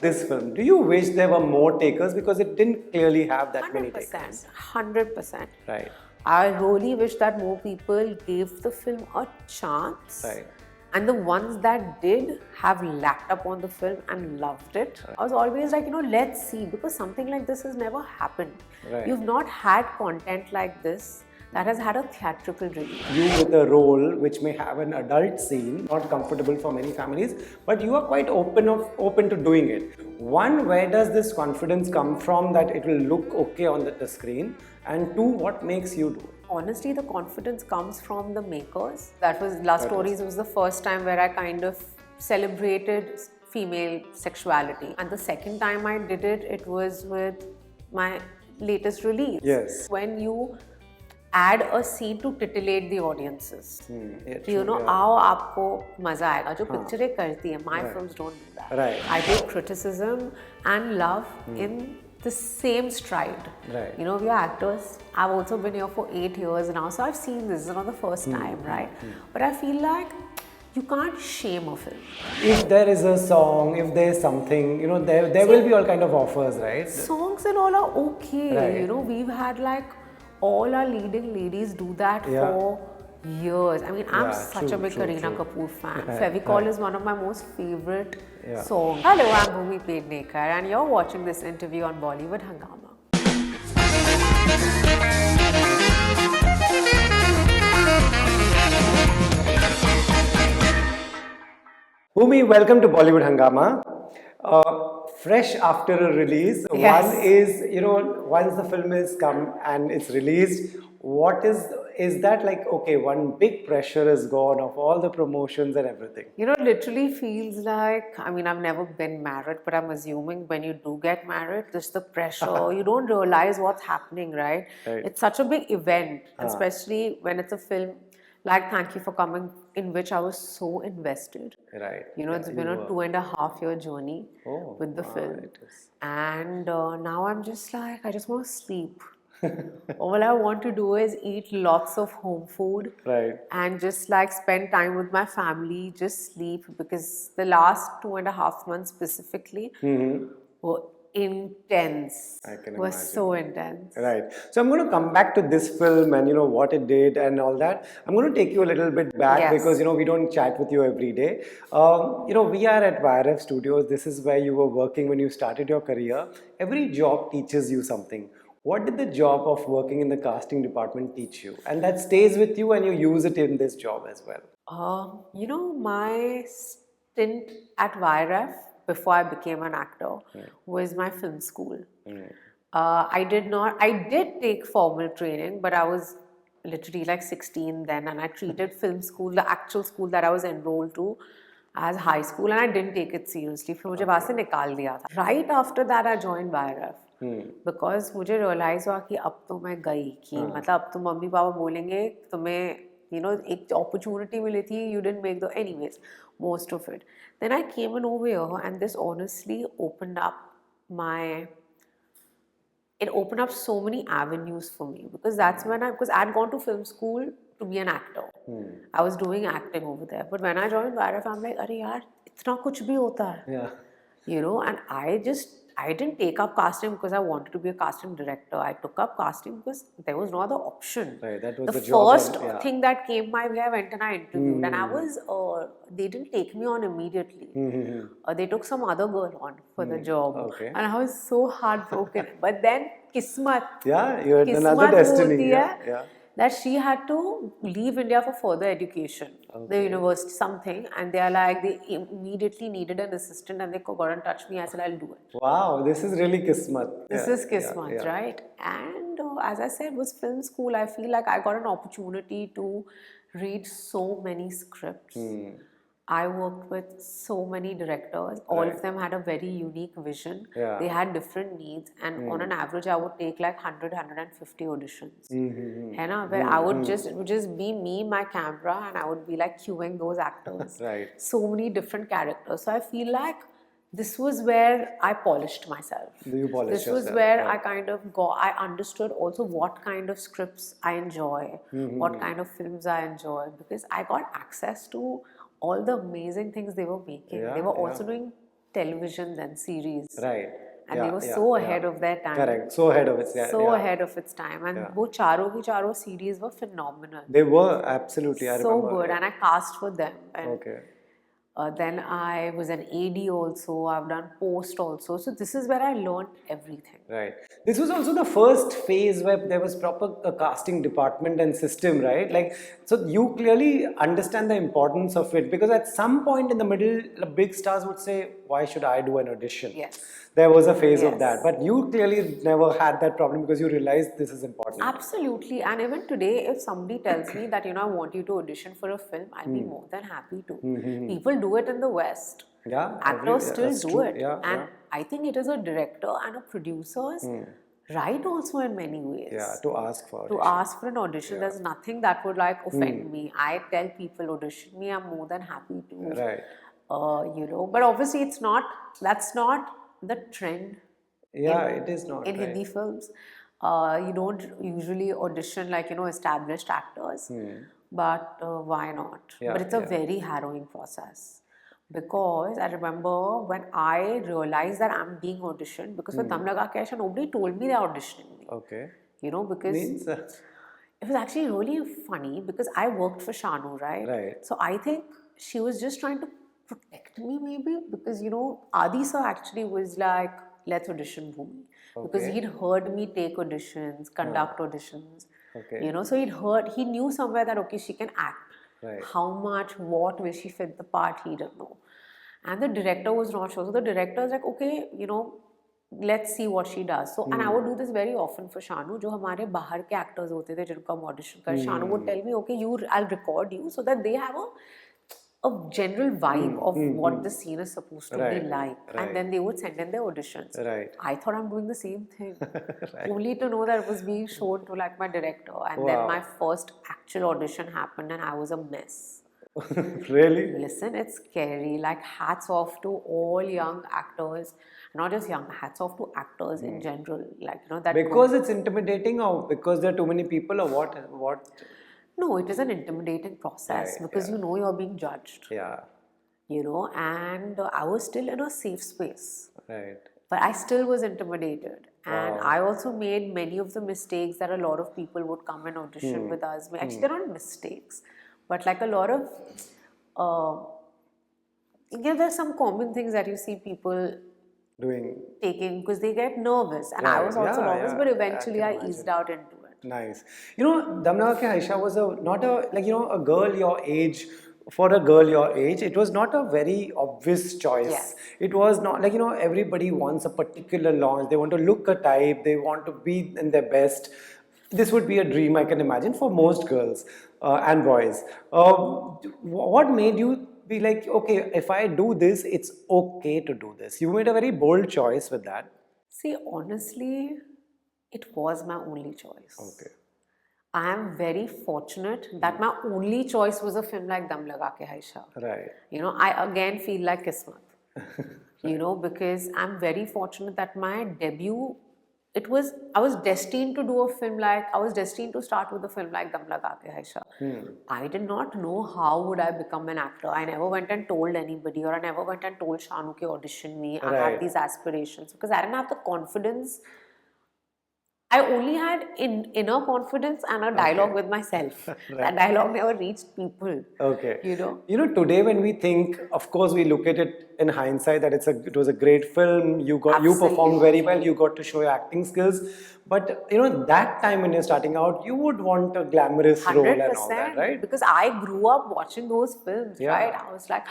This film, do you wish there were more takers because it didn't clearly have that many takers? 100%. Right. I really wish that more people gave the film a chance. Right. And the ones that did have lapped up on the film and loved it. I was always like, let's see, because something like this has never happened. Right. You've not had content like this that has had a theatrical release. You with a role which may have an adult scene, not comfortable for many families, but you are quite open to doing it. One, where does this confidence come from that it will look okay on the screen? And two, what makes you do it? Honestly, the confidence comes from the makers. That was Last Stories was the first time where I kind of celebrated female sexuality. And the second time I did it, it was with my latest release. Yes. When you add a scene to titillate the audiences. Yeah, आओ आपको मजा आएगा जो पिक्चरें करती हैं. My films don't do that. Right. I take criticism and love in the same stride. Right. We are actors. I've also been here for 8 years now, so I've seen this. It's not the first time, right? But I feel like you can't shame a film. If there is a song, if there is something, there will be all kind of offers, right? Songs and all are okay. Right. We've had like all our leading ladies do that Yeah. for years. I mean, I'm Yeah, such a big Kareena Kapoor fan. Right, Fevicol right. is one of my most favorite Yeah. songs. Hello, I'm Bhumi Pednekar and you're watching this interview on Bollywood Hungama. Bhumi, welcome to Bollywood Hungama. Fresh after a release, Yes. one is, once the film is come and it's released, what is that like, okay, one big pressure is gone of all the promotions and everything? Literally feels like, I mean, I've never been married, but I'm assuming when you do get married, just the pressure, you don't realize what's happening, right? Right. It's such a big event, especially when it's a film like Thank You for Coming, in which I was so invested. Right. It's been a 2.5-year journey with the film. it is. And now I'm just like, I just want to sleep. All I want to do is eat lots of home food. Right. And just like spend time with my family, just sleep, because the last 2.5 months specifically were intense. I can were imagine. so intense. Right. So I'm going to come back to this film and what it did and all that. I'm going to take you a little bit back Yes. because we don't chat with you every day. We are at YRF Studios. This is where you were working when you started your career. Every job teaches you something. What did the job of working in the casting department teach you? And that stays with you and you use it in this job as well. My stint at YRF before I became an actor was my film school. I did take formal training, but I was literally like 16 then, and I treated film school, the actual school that I was enrolled to, as high school, and I didn't take it seriously. फिर मुझे वहाँ से निकाल दिया था. Right after that, I joined YRF. Because मुझे realize हुआ कि अब तो मैं गई कि मतलब अब तो मम्मी पापा बोलेंगे तुम्हें एक opportunity मिली थी, you didn't make the anyways most of it. Then I came in over here, and this honestly opened up so many avenues for me, because that's when because I'd gone to film school to be an actor. I was doing acting over there, but when I joined YRF, I'm like, अरे यार इतना कुछ भी होता है. Yeah. And I didn't take up casting because I wanted to be a casting director. I took up casting because there was no other option. Right, that was the the job first and- thing that came my way, I went and I interviewed. And I was, they didn't take me on immediately. They took some other girl on for the job. Okay. And I was so heartbroken. But then, kismat. Yeah, you had another Kismat destiny. hoti Yeah. hai that she had to leave India for further education, the university, something, and they are like, they immediately needed an assistant and they got in touch with me. I said, I'll do it. Wow, this is really kismat. This is kismat, right? And as I said, was film school. I feel like I got an opportunity to read so many scripts. I worked with so many directors. All of them had a very unique vision. Yeah. They had different needs, and on an average, I would take like 150 auditions. Where I would it would just be me, my camera, and I would be like queuing those actors. Right. So many different characters. So I feel like this was where I polished myself. You polished This was yourself, where right. I kind of I understood also what kind of scripts I enjoy, what kind of films I enjoy, because I got access to all the amazing things they were making. Yeah, They were also doing television then series. Right. And Yeah, they were yeah, so yeah. ahead of their time. Correct. So ahead of it. Yeah, So yeah. ahead of its time. And Yeah. wo charo ki charo series were phenomenal. They were absolutely. I So remember. good. Yeah. And I cast for them. And Okay. then I was an AD also. I've done post also. So this is where I learned everything. Right. This was also the first phase where there was proper casting department and system, right? Like, so you clearly understand the importance of it because at some point in the middle, the big stars would say, "Why should I do an audition?" Yes. There was a phase of Yes. that, but you clearly never had that problem because you realized this is important. Absolutely. And even today, if somebody tells me that, I want you to audition for a film, I'll be more than happy to. People do it in the West. Yeah, Actors yeah, still that's do true. it. Yeah, And yeah. I think it is a director and a producer's right also in many ways. Yeah, to ask for To audition. ask for an audition. There's nothing that would like offend me. I tell people audition me, I'm more than happy to. Right. But obviously that's not the trend Yeah, it is not. in right. Hindi films. You don't usually audition like established actors, but why not? Yeah, But it's a yeah. very harrowing process because I remember when I realized that I'm being auditioned because for Dum Laga Ke Aisha, nobody told me they're auditioning me. Okay. Because Means. it was actually really funny because I worked for Shanu, right? Right. So I think she was just trying to protect me, maybe because Adi sir actually was like, let's audition Bhumi. Because Okay. he'd heard me take auditions, conduct auditions. Okay. So he knew somewhere that okay, she can act. Right. How much, what will she fit the part, he didn't know. And the director was not sure. So the director was like, okay, let's see what she does. So, and I would do this very often for Shanu, जो हमारे बाहर के actors होते थे जिनको हम audition कर, Shanu would tell me, okay, I'll record you so that they have a general vibe of what the scene is supposed to be like. And then they would send in their auditions. Right. I thought I'm doing the same thing. Only to know that it was being shown to like my director. And then my first actual audition happened and I was a mess. Really? Listen, it's scary. Like, hats off to all young actors, not just young, hats off to actors in general. Like, that. Because it's intimidating, or because there are too many people, or what? What? No, it is an intimidating process Right, because yeah. you're being judged. Yeah. And I was still in a safe space. Right. But I still was intimidated. And I also made many of the mistakes that a lot of people would come and audition with us. Actually, they're not mistakes, but like a lot of, there's some common things that you see people Doing. taking because they get nervous. And I was also nervous, but eventually I eased out into it. Nice. Damna Ke Aisha was not a girl your age. For a girl your age, it was not a very obvious choice. Yes. It was not like, everybody wants a particular launch. They want to look a type. They want to be in their best. This would be a dream, I can imagine, for most girls and boys. What made you be like, okay, if I do this, it's okay to do this? You made a very bold choice with that. See, honestly, it was my only choice. Okay. I am very fortunate that my only choice was a film like Dum Laga Ke Aisha. Right. I again feel like Kismat. Because I'm very fortunate that my debut, I was destined to do a film like, I was destined to start with a film like Dum Laga Ke Aisha. I did not know how would I become an actor. I never went and told anybody, or I never went and told Shanu to audition me. I had these aspirations because I didn't have the confidence. I only had inner confidence and a dialogue with myself. That dialogue never reached people. Okay. Today when we think, of course, we look at it in hindsight that it was a great film. You performed very well. You got to show your acting skills. But that time when you're starting out, you would want a glamorous role and all that, right? Because I grew up watching those films, Yeah. right? I was like,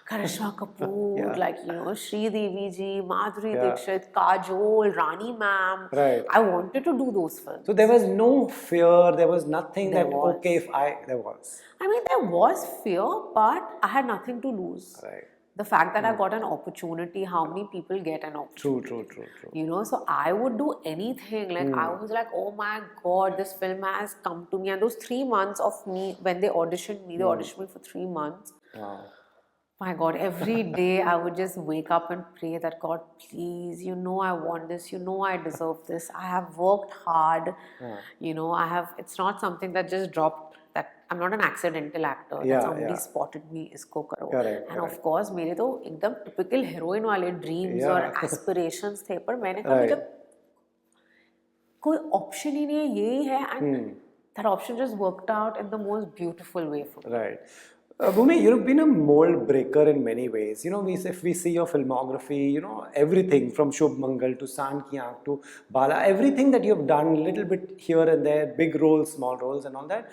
Karishma Kapoor, like, Sri Devi ji, Madhuri Dixit, Kajol, Rani ma'am. Right. I wanted to do those films. So there was no fear. There was nothing There that, was. okay, there was. I mean, there was fear, but I had nothing to lose. Right. The fact that I got an opportunity, how many people get an opportunity? True. So I would do anything. Like, I was like, oh my God, this film has come to me. And those 3 months of me, when they auditioned me, they auditioned me for 3 months. Wow. My God, every day I would just wake up and pray that, God, please, I want this, I deserve this. I have worked hard, it's not something that just dropped, I'm not an accidental actor that Yeah, somebody yeah. spotted me isko karo. Correct, And of correct. course मेरे तो एकदम typical heroine वाले dreams और Yeah. aspirations थे, पर मैंने कहा कि Right. जब कोई option ही नहीं है, यही है, and that option just worked out in the most beautiful way for me. Right. Bhumi, you've been a mold breaker in many ways. If we see your filmography, everything from Shubh Mangal to Saan Ki Aankh to Bala, everything that you've done, a little bit here and there, big roles, small roles, and all that.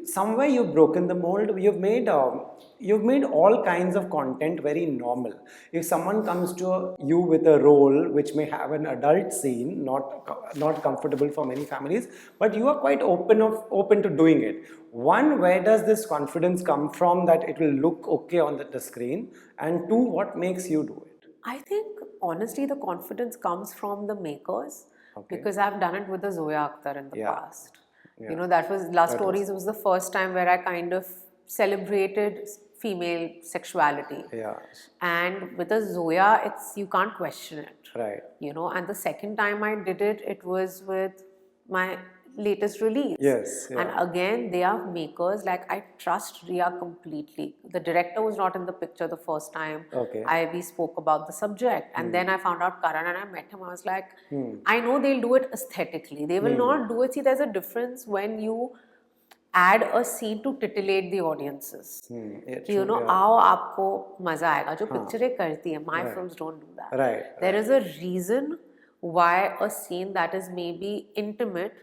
Somewhere you've broken the mold. You've made all kinds of content very normal. If someone comes to you with a role which may have an adult scene, not comfortable for many families, but you are quite open to doing it. One, where does this confidence come from that it will look okay on the screen? And two, what makes you do it? I think honestly the confidence comes from the makers, Okay. because I've done it with the Zoya Akhtar in the Yeah. past. Yeah. That was Last That Stories was the first time where I kind of celebrated female sexuality. Yeah. And with the Zoya, you can't question it. Right. And the second time I did it, it was with my latest release. Yes. Yeah. And again, they are makers. Like, I trust Riya completely. The director was not in the picture the first time. Okay. We spoke about the subject, and then I found out Karan, and I met him. I was like, I know they'll do it aesthetically. They will not do it. See, there's a difference when you add a scene to titillate the audiences. Yeah, कि आओ आपको मजा आएगा जो पिक्चरें करती है. My films don't do that. Right. There is a reason why a scene that is maybe intimate,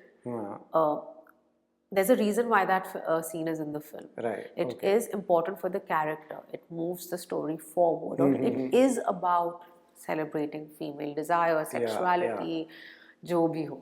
there's a reason why that scene is in the film. Right. It is important for the character. It moves the story forward. Or it is about celebrating female desire, sexuality, jo bhi ho.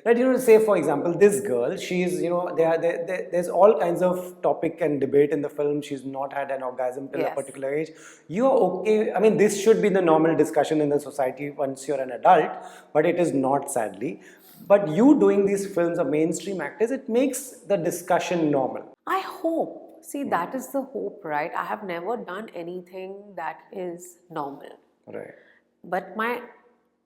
Right, say for example, this girl, she's, there's all kinds of topic and debate in the film. She's not had an orgasm till a particular age. You're okay. I mean, this should be the normal discussion in the society once you're an adult, but it is not, sadly. But you doing these films, of mainstream actors, it makes the discussion normal. I hope. See, that is the hope, right? I have never done anything that is normal. Right. But my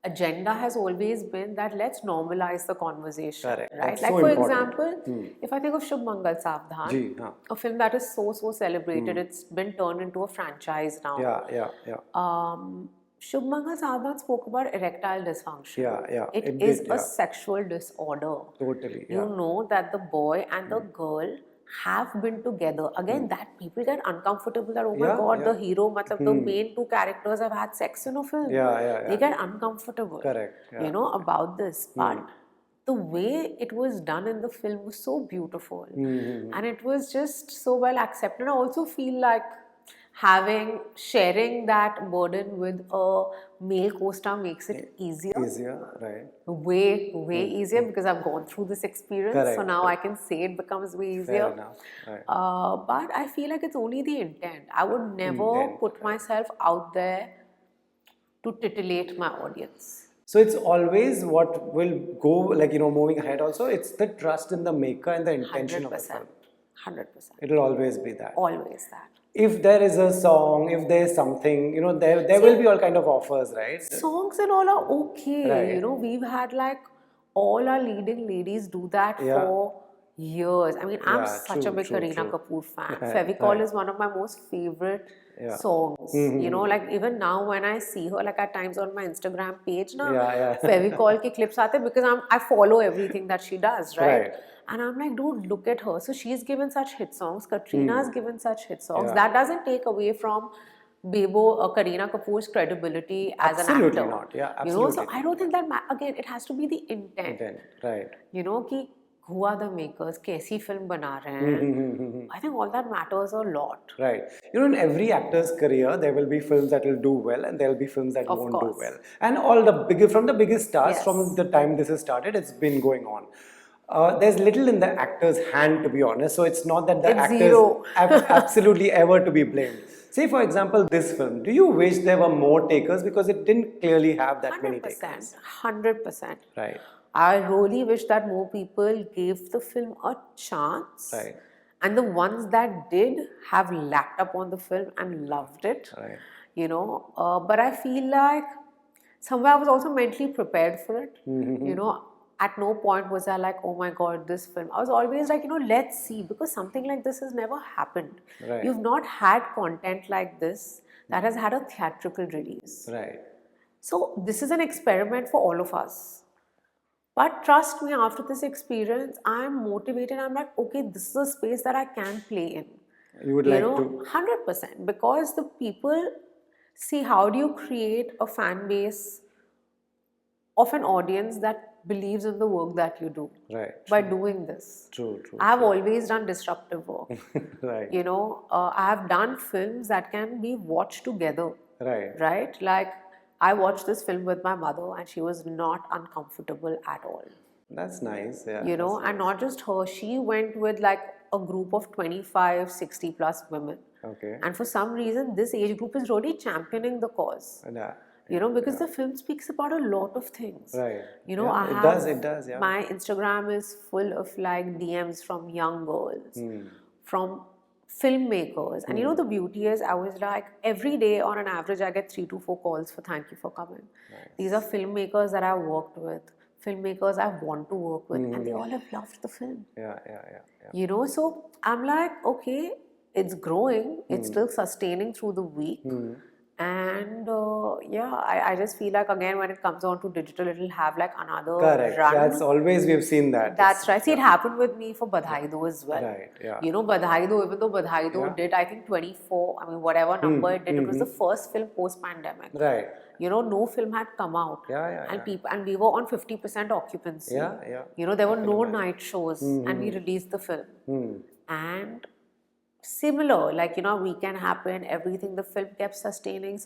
agenda has always been that let's normalize the conversation. Correct. Right? That's like, so for important. example, if I think of Shubh Mangal Savdhan, a film that is so celebrated, it's been turned into a franchise now. Yeah. Shubh Mangal Savdhan spoke about erectile dysfunction. Yeah. It is a sexual disorder. Totally. You know that the boy and the girl have been together. Again, that people get uncomfortable that, oh my God, the hero, the main two characters have had sex in a film. They get uncomfortable. Correct. About this. But the way it was done in the film was so beautiful. And it was just so well accepted. I also feel like sharing that burden with a male co-star makes it easier. Right. Way easier, because I've gone through this experience. Correct. So now I can say it becomes way easier. Fair enough. Right. But I feel like it's only the intent. I would never put myself out there to titillate my audience. So it's always what will go, moving ahead also, it's the trust in the maker and the intention of the film. 100%. It'll always be that. Always that. If there is a song, if there's something, there will be all kind of offers, right? Songs and all are okay. Right. We've had all our leading ladies do that for years. I mean, I'm such a big Kareena Kapoor fan. Fevicol is one of my most favorite songs. Even now when I see her, at times on my Instagram page, Fevicol ke clips aate, because I follow everything that she does, right? And I'm like, dude, look at her. So she's given such hit songs. Katrina's given such hit songs. That doesn't take away from Kareena Kapoor's credibility as an actor. Absolutely not. Yeah, absolutely. So I don't think that, again, it has to be the intent. Right. Ki who are the makers, kaisi film bana rahe hain. I think all that matters a lot. Right. In every actor's career, there will be films that will do well and there will be films that won't do well. And from the biggest stars, from the time this has started, it's been going on. There's little in the actor's hand, to be honest. So it's not that the actors absolutely ever to be blamed. Say, for example, this film. Do you wish there were more takers, because it didn't clearly have that many takers? 100%. Right. I really wish that more people gave the film a chance. Right. And the ones that did have lapped up on the film and loved it. Right. But I feel like somewhere I was also mentally prepared for it. at no point was I like, oh my God, this film. I was always like, let's see, because something like this has never happened. Right. You've not had content like this that has had a theatrical release. Right. So this is an experiment for all of us. But trust me, after this experience, I'm motivated. I'm like, okay, this is a space that I can play in. You would like to. 100%. Because the people see, how do you create a fan base of an audience that believes in the work that you do? Right. By doing this. True. I have always done disruptive work. Right. I have done films that can be watched together. Right. Right? Like, I watched this film with my mother and she was not uncomfortable at all. That's nice. Yeah. And not just her, she went with like a group of 25, 60 plus women. Okay. And for some reason, this age group is really championing the cause. Yeah. Because the film speaks about a lot of things. Right. It does, yeah. My Instagram is full of like DMs from young girls, from filmmakers. And the beauty is, I was like, every day on an average, I get 3 to 4 calls for thank you for coming. Nice. These are filmmakers that I've worked with, filmmakers I want to work with, and they all have loved the film. Yeah. So I'm like, okay, it's growing, it's still sustaining through the week. And I just feel like, again, when it comes on to digital, it'll have like another Correct. run. That's always, we've seen that. That's right. See, it happened with me for Badhai Do as well. Right, yeah. Badhai Do, even though Badhai Do did, I think 24, whatever number it did, it was the first film post-pandemic. Right. No film had come out. And we were on 50% occupancy. Yeah. There were no night shows, and we released the film. And similar, like, weekend happened, everything, the film kept sustaining.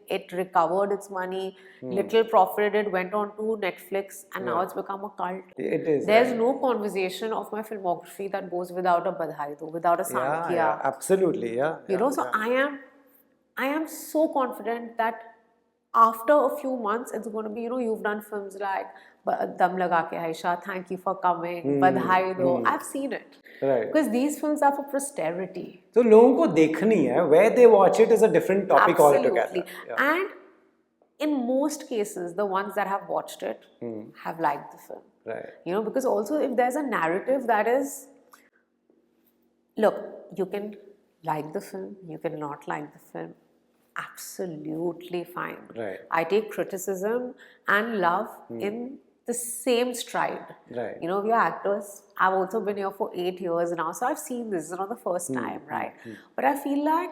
It recovered its money, little profited it, went on to Netflix, and now it's become a cult. It is. There's no conversation of my filmography that goes without a Badhai Do, without a Sankhya. Yeah, absolutely, yeah. I am so confident that after a few months, it's going to be, you've done films like Dam Laga Ke Aisha, Thank You for Coming, Badhai Do. I've seen it. Right. Because these films are for posterity. So, लोगों को देखनी है. Where they watch it is a different topic altogether. Yeah. And in most cases, the ones that have watched it have liked the film. Right. Because also, if there's a narrative that is, look, you can like the film, you can not like the film. Absolutely fine. Right. I take criticism and love in the same stride. Right. We are actors. I've also been here for 8 years now, so I've seen this. It's not the first time, right? But I feel like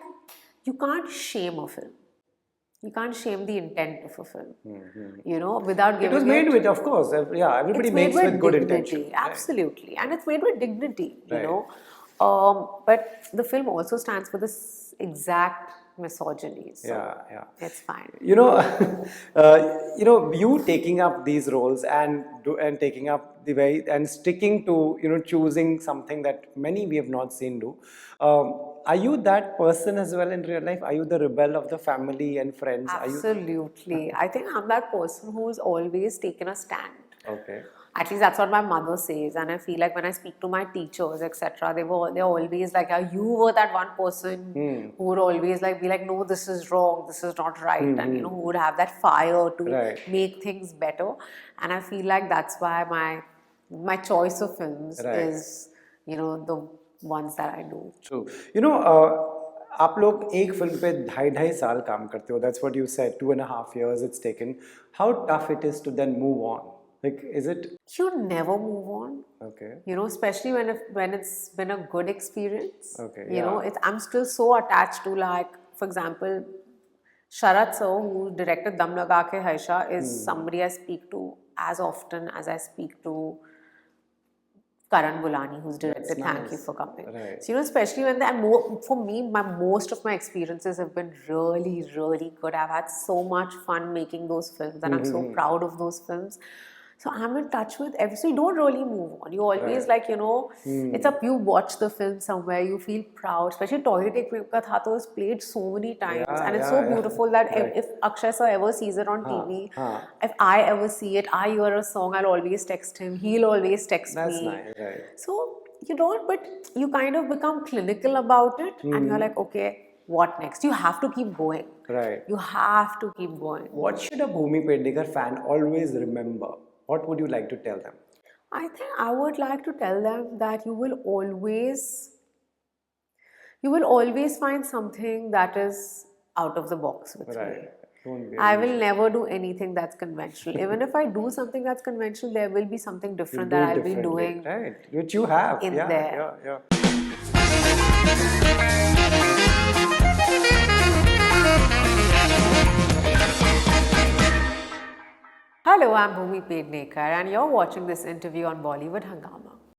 you can't shame a film. You can't shame the intent of a film. Without giving it was made with, of course, everybody makes with good intention. Absolutely. Right. And it's made with dignity, right. But the film also stands for this exact misogyny. So it's fine. You taking up these roles and taking up the way and sticking to choosing something that many we have not seen do. Are you that person as well in real life? Are you the rebel of the family and friends? Absolutely. I think I'm that person who's always taken a stand. Okay. At least that's what my mother says, and I feel like when I speak to my teachers, etc., they're always like, you were that one person who would always like be like, no, this is wrong, this is not right, and who would have that fire to make things better. And I feel like that's why my choice of films is the ones that I do. True. आप लोग एक film पे 2.5 साल काम करते हो. That's what you said. 2.5 years it's taken. How tough it is to then move on. Like, is it? You never move on. Okay. Especially when it's been a good experience. Okay. I'm still so attached to, like, for example, Sharat sir, who directed Dam Laga Ke Haisha, is somebody I speak to as often as I speak to Karan Bulani, who's directed Thank You for Coming. Right. So, especially when for me, most of my experiences have been really, really good. I've had so much fun making those films, and I'm so proud of those films. So I'm in touch with so you don't really move on. You always it's up, you watch the film somewhere, you feel proud. Especially Toilet Ek Prem Ka Tha, was played so many times. And it's so beautiful that if Akshay sir ever sees it on TV, if I ever see it, I hear a song, I'll always text him. He'll always text me. That's nice, right. So you don't, but you kind of become clinical about it. And you're like, okay, what next? You have to keep going. Right. You have to keep going. What should a Bhumi Pednekar fan always remember? What would you like to tell them? I think I would like to tell them that you will always find something that is out of the box with me. Right. Don't be I will unusual. never do anything that's conventional. Even if I do something that's conventional, there will be something You different do that it I'll be differently, doing right? Which you have. in Yeah, there. yeah, yeah. Hello, I'm Bhumi Pednekar, and you're watching this interview on Bollywood Hungama.